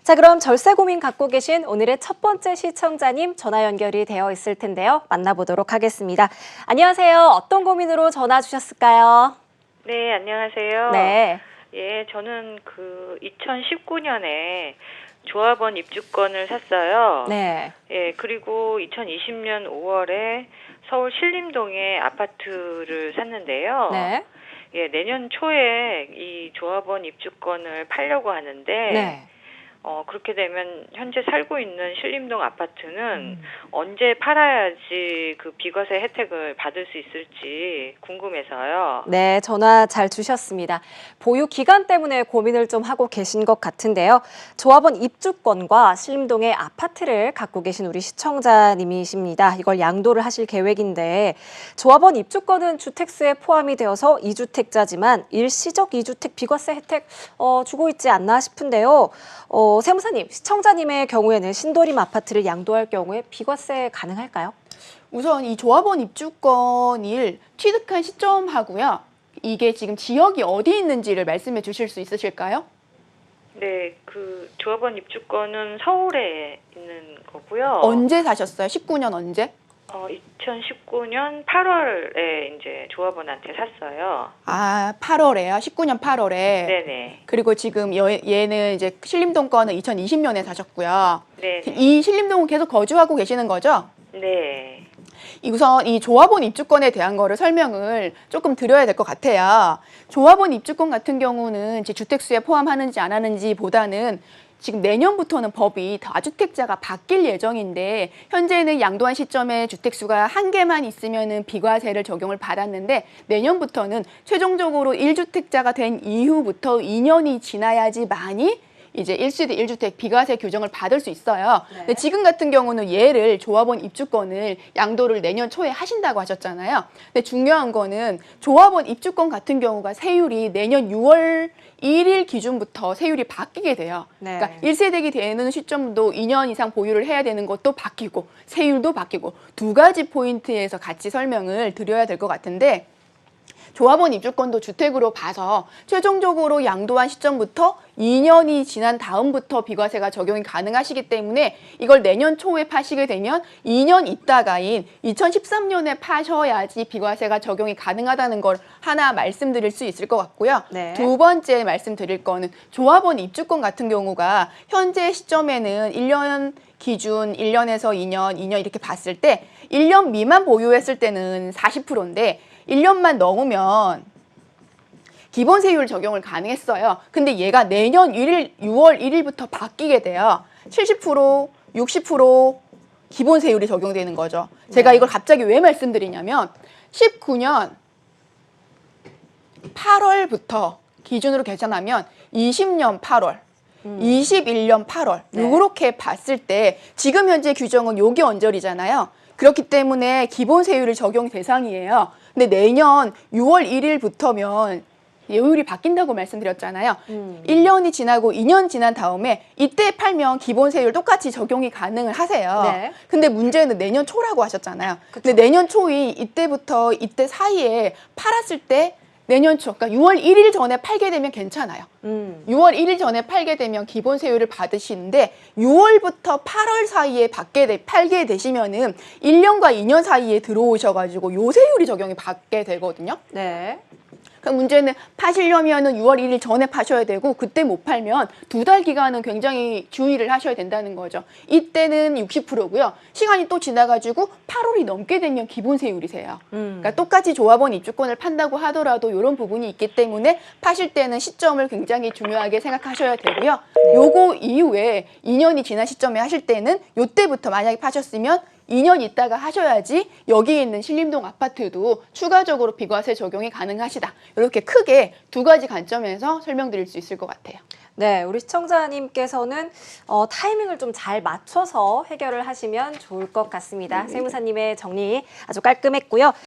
자, 그럼 절세 고민 갖고 계신 오늘의 첫 번째 시청자님 전화 연결이 되어 있을 텐데요. 만나보도록 하겠습니다. 안녕하세요. 어떤 고민으로 전화 주셨을까요? 네, 안녕하세요. 네. 예, 저는 2019년에 조합원 입주권을 샀어요. 네. 예, 그리고 2020년 5월에 서울 신림동에 아파트를 샀는데요. 네. 예, 내년 초에 이 조합원 입주권을 팔려고 하는데, 네. 그렇게 되면 현재 살고 있는 신림동 아파트는 언제 팔아야지 그 비과세 혜택을 받을 수 있을지 궁금해서요. 네, 전화 잘 주셨습니다. 보유 기간 때문에 고민을 좀 하고 계신 것 같은데요. 조합원 입주권과 신림동의 아파트를 갖고 계신 우리 시청자님이십니다. 이걸 양도를 하실 계획인데 조합원 입주권은 주택수에 포함이 되어서 2주택자지만 일시적 2주택 비과세 혜택 주고 있지 않나 싶은데요. 세무사님, 시청자님의 경우에는 신도림 아파트를 양도할 경우에 비과세 가능할까요? 우선 이 조합원 입주권을 취득한 시점하고요. 이게 지금 지역이 어디 있는지를 말씀해 주실 수 있으실까요? 네, 그 조합원 입주권은 서울에 있는 거고요. 언제 사셨어요? 19년 언제? 2019년 8월에 이제 조합원한테 샀어요. 아, 8월에요. 19년 8월에. 네네. 그리고 지금 얘는 이제 신림동 거는 2020년에 사셨고요. 네. 이 신림동은 계속 거주하고 계시는 거죠? 네. 우선 이 조합원 입주권에 대한 거를 설명을 조금 드려야 될 것 같아요. 조합원 입주권 같은 경우는 이제 주택수에 포함하는지 안 하는지 보다는 지금 내년부터는 법이 다주택자가 바뀔 예정인데 현재는 양도한 시점에 주택수가 한 개만 있으면은 비과세를 적용을 받았는데 내년부터는 최종적으로 1주택자가 된 이후부터 2년이 지나야지만이 이제 1세대 1주택 비과세 규정을 받을 수 있어요. 네. 근데 지금 같은 경우는 얘를 조합원 입주권을 양도를 내년 초에 하신다고 하셨잖아요. 근데 중요한 거는 조합원 입주권 같은 경우가 세율이 내년 6월 1일 기준부터 세율이 바뀌게 돼요. 네. 그러니까 1세대기 되는 시점도 2년 이상 보유를 해야 되는 것도 바뀌고 세율도 바뀌고 두 가지 포인트에서 같이 설명을 드려야 될 것 같은데 조합원 입주권도 주택으로 봐서 최종적으로 양도한 시점부터 2년이 지난 다음부터 비과세가 적용이 가능하시기 때문에 이걸 내년 초에 파시게 되면 2년 있다가인 2013년에 파셔야지 비과세가 적용이 가능하다는 걸 하나 말씀드릴 수 있을 것 같고요. 네. 두 번째 말씀드릴 거는 조합원 입주권 같은 경우가 현재 시점에는 1년 기준 1년에서 2년, 2년 이렇게 봤을 때 1년 미만 보유했을 때는 40%인데 1년만 넘으면 기본 세율 적용을 가능했어요. 근데 얘가 내년 6월 1일부터 바뀌게 돼요. 70%, 60% 기본 세율이 적용되는 거죠. 제가 네. 이걸 갑자기 왜 말씀드리냐면 19년 8월부터 기준으로 계산하면 20년 8월, 21년 8월 네. 이렇게 봤을 때 지금 현재 규정은 요게 언저리잖아요. 그렇기 때문에 기본 세율이 적용 대상이에요. 근데 내년 6월 1일부터면 세율이 바뀐다고 말씀드렸잖아요. 1년이 지나고 2년 지난 다음에 이때 팔면 기본 세율 똑같이 적용이 가능을 하세요. 네. 근데 문제는 내년 초라고 하셨잖아요. 그쵸. 근데 내년 초이 이때부터 이때 사이에 팔았을 때 내년 초, 그러니까 6월 1일 전에 팔게 되면 괜찮아요. 6월 1일 전에 팔게 되면 기본 세율을 받으시는데 6월부터 8월 사이에 팔게 되시면은 1년과 2년 사이에 들어오셔가지고 요 세율이 적용이 받게 되거든요. 네. 그 문제는 파시려면은 6월 1일 전에 파셔야 되고 그때 못 팔면 2달 기간은 굉장히 주의를 하셔야 된다는 거죠. 이때는 60%고요. 시간이 또 지나가지고 8월이 넘게 되면 기본 세율이세요. 그러니까 똑같이 조합원 입주권을 판다고 하더라도 이런 부분이 있기 때문에 파실 때는 시점을 굉장히 중요하게 생각하셔야 되고요. 요거 이후에 2년이 지난 시점에 하실 때는 요때부터 만약에 파셨으면 2년 있다가 하셔야지 여기 있는 신림동 아파트도 추가적으로 비과세 적용이 가능하시다. 이렇게 크게 두 가지 관점에서 설명드릴 수 있을 것 같아요. 네, 우리 시청자님께서는 타이밍을 좀 잘 맞춰서 해결을 하시면 좋을 것 같습니다. 세무사님의 정리 아주 깔끔했고요.